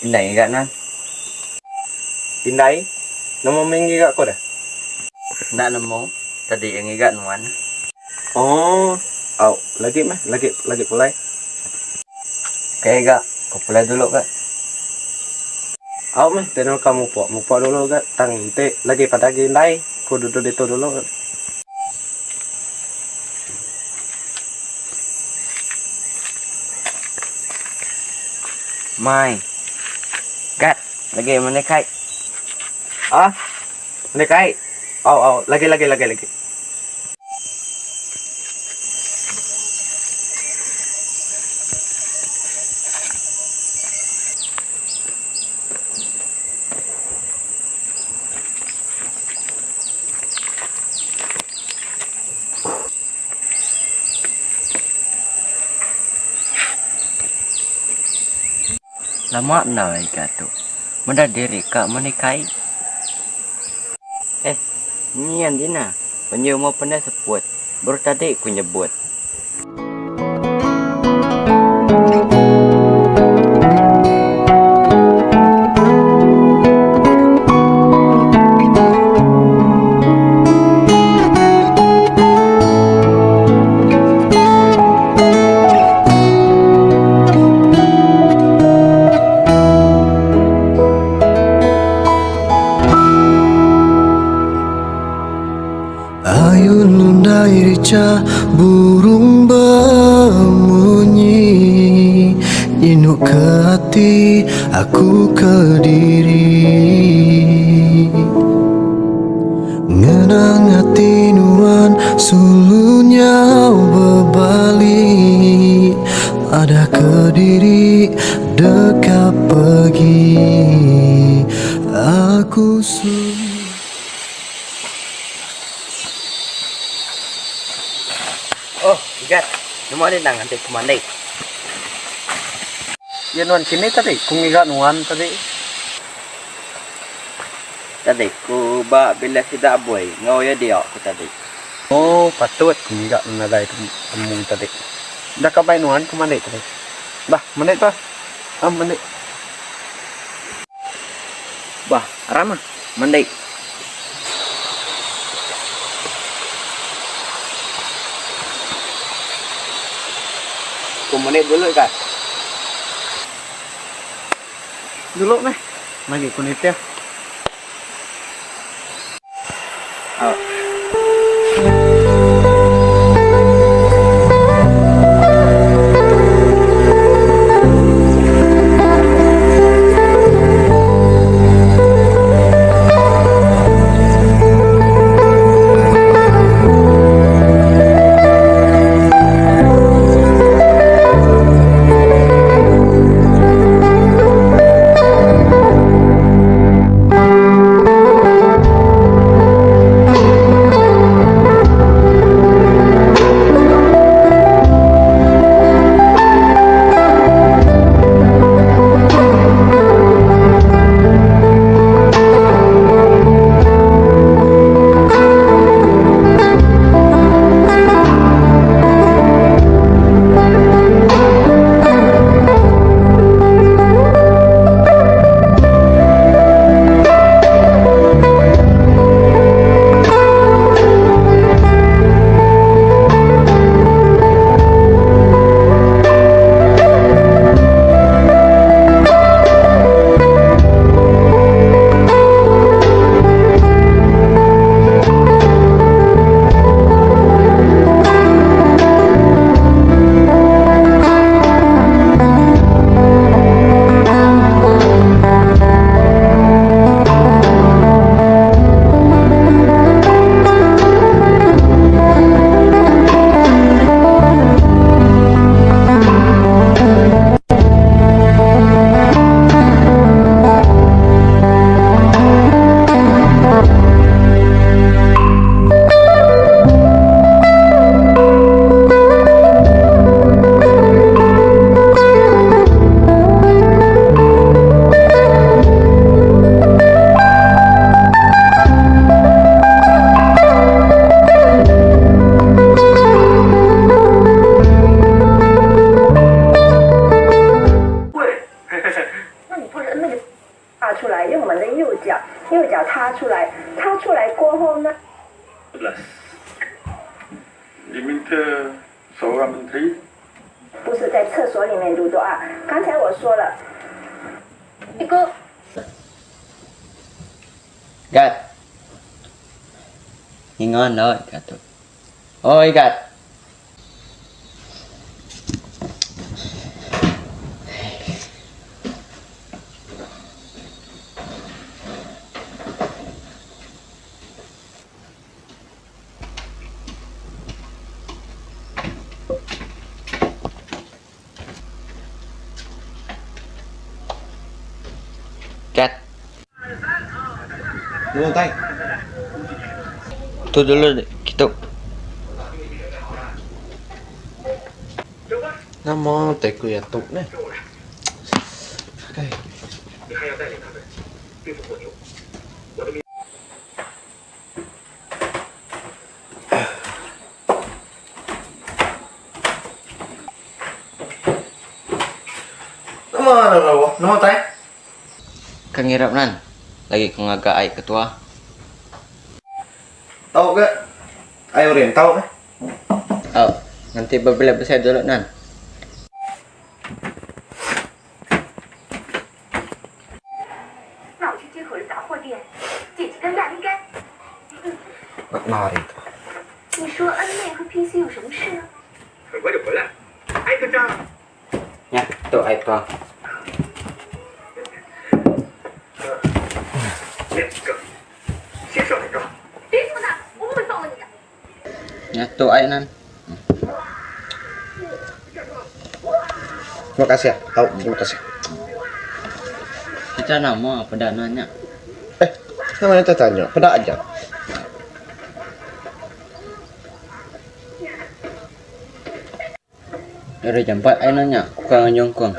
Pinday nga na. Pinday? Namamingi ka ko dah. Na na mo. Tadi ang iga nuan. Oh, oh, lagi pulai. Kaya ga. Kapulay dulu ka. Oh, meh, tenang kamu mupo dulu ga. Tang te lagi pada ginday. Ku duduk dito dulu. Mai. Gat. Lagi mana kai. Ah, ini kai. Oh, lagi. Lama na ka tu. Manda diri ka manikai. Niyan din na. Panyo mo pa na seput. Baru tadi ku nyebut. Ayun dari burung berbunyi Inuk ke hati aku ke diri Ngenang hati nuan sulunya berbalik Ada ke diri dekat pergi Aku Oh, gat. Namo din nang ante kumandai. Yan nuan kini tadi. Kung iga nuan tadi. Tadi ku ba bila sida boy. Ngau ya dia ku tadi. Oh, patut kung iga naday tumung tadi. Dah kabay nuan kumandai tadi. Bah, mandai to. Mandai. Bah, arama. Mandai. Menit dulu kan? Dulu meh. Lagi kunitnya. Oh. 用我们的右脚踏出来，踏出来过后呢， diminta seorang menteri 不是在厕所里面读doa。刚才我说了，一个 Gat. Ingon rồi Gatot. Oi Gat. Gat. Nuhun tay. Tu dulu gitu. Namo tay ko yatok na. Okay. Namo tay. Kengirap nan. Lagi kengaga ai ketua. Tahu ke? Ayo Rin, tahu ke? Oh, nanti berbela besar dulu nan. 那我去接口的杂货店，捡几根亚丁杆。 Mari. 你说恩妹和 PC 有什么事啊？ 很快就回来，挨个仗。 Ya, tu ai tua. 两个，先上两个。 别这么大，我不会放过你的。 Ya, tu ai nan. Terima kasih ya. Tahu, terima kasih. Kita nama apa dananya? Namanya tanya, pada aja. Dari jam 4 ai nanya, kurang nyongkong.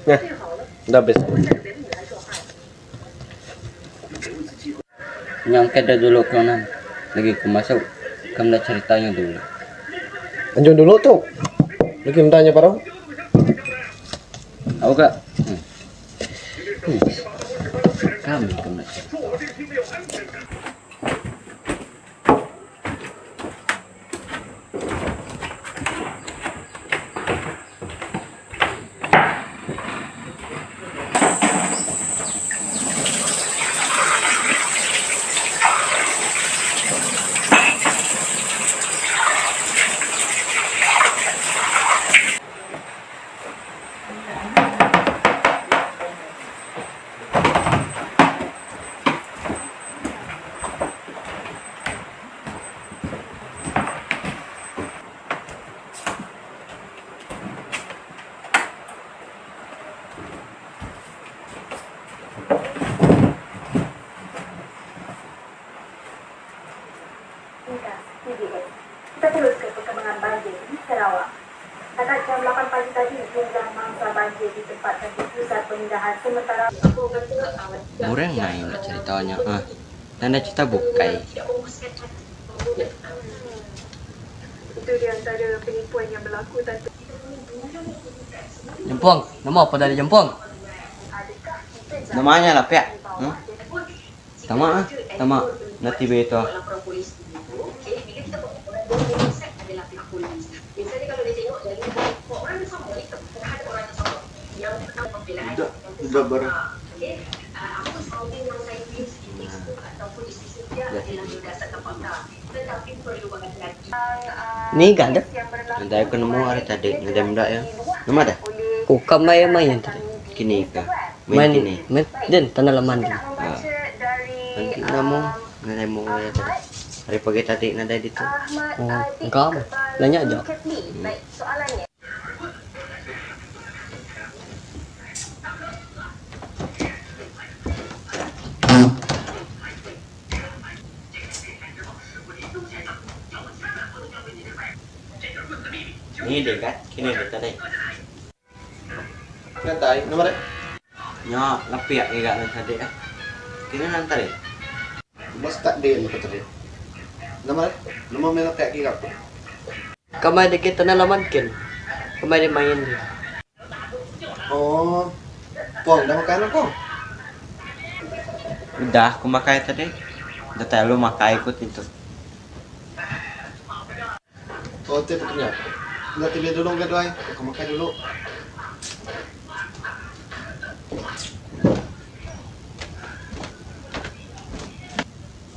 Ya, udah habis. Nyangket dah dulu kau nan. Lagi aku masuk, kamu dah ceritanya dulu. Lanjut dulu tuh. Lagi bertanya parau. Tahu gak? Kami kena. Kita terus ke perkembangan banjir di Sarawak. Pada jam 8 pagi tadi, jumlah mangsa banjir ditempatkan di pusat pemindahan sementara. Murang main nak ceritanya. Tanda cerita bukai. Itu di antara penipuan yang berlaku tadi. Jempong, nama apa dari Jempong? Namanya lah Pek. Tama tama. Nanti beto. Udah bareng. Ni gak ada. Nanti aku nemu hari tadi. Ada muda ya. Nama ada? Oh, kamu yang main tadi. Kini kah? Main kini. Main dan tanah laman. Nanti nemu. Nanti mau ya tadi. Hari pagi tadi nada di tu. Oh, kamu. Nanya aja. Ini deh kan, kini deh tadi. Ngantai, nomor deh. Nyo, lepiak ya gak tadi ah. Kini nanti deh. Mas tak din ko tadi. Nama menak kayak gigap. Kamay di kita nalaman kin. Kamay di main din. Oh. Pong, dah makan apa? Udah, kumakain tadi. Udah tayo lumakay ko dito. Oh, itu ternyata. Nanti biar dulu enggak doy. Aku makan dulu.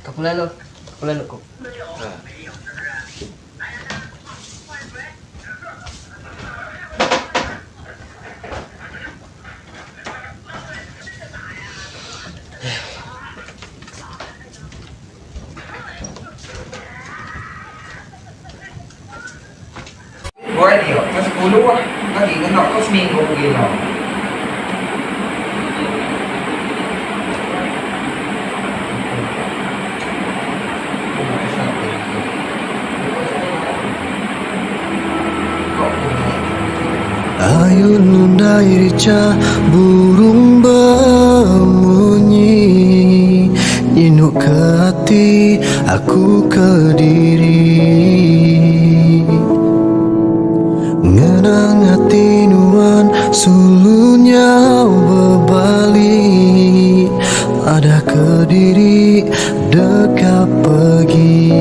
Kapulalo ko. Gói điều cho school luôn có gì cái nọ có mình cũng gì nào Ayun dari burung berbunyi Nyinuk ke hati aku kediri Ngenang hati nuan sulunya berbalik Ada kediri dekat pergi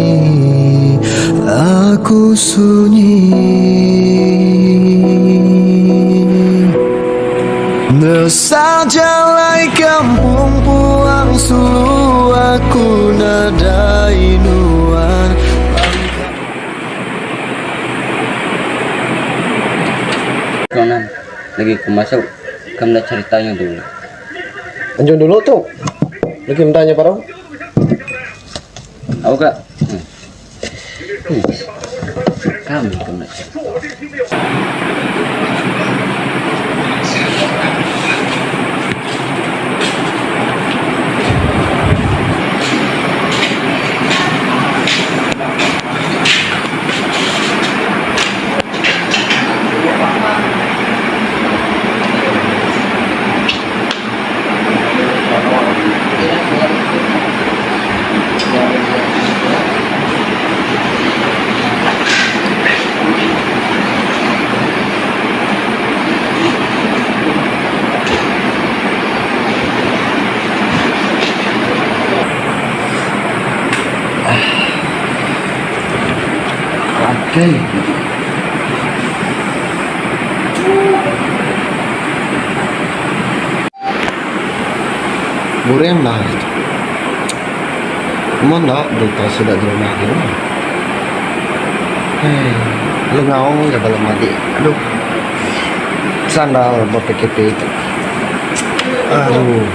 Aku sunyi Sajalai kampung puang sulu aku nadai nuan Konan, lagi ku masuk. Kamu dah ceritanya dulu. Lanjut dulu tuh. Lagi bertanya parau. Aku kak. Kamu dah cerita. Okay. Murem lah itu. Mana berita sudah di rumah dia. Lengau ya dalam mati. Aduh. Sandal BPKP itu. Aduh.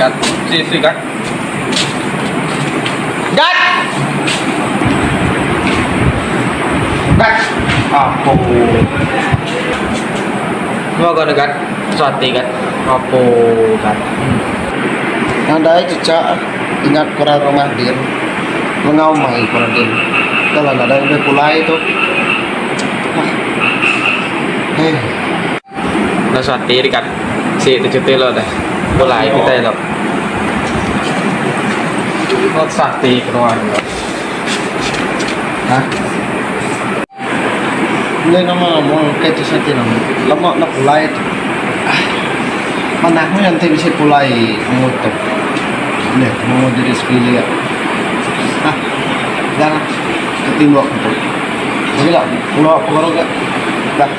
Gat, si gat. Gat. Gat. Apa? Gua gak gat. Suatu gat. Apa gat? Nanda cecak ingat kurang rumah dia. Lengau mai kurang dia. Kalau ada yang pulai itu. Nó soạt tí đi cắt xị từ trước tiên rồi này cô lại cái tay rồi nó soạt tí cái rồi Hah? Ini nama mau kayak satu nama. Lama nak pulai itu. Mana aku yang bisa pulai mengutuk. Nih, mau jadi sekali ya. Hah? Jangan ketimbang itu. Jadi lah, pulau pengaruh gak? Dah.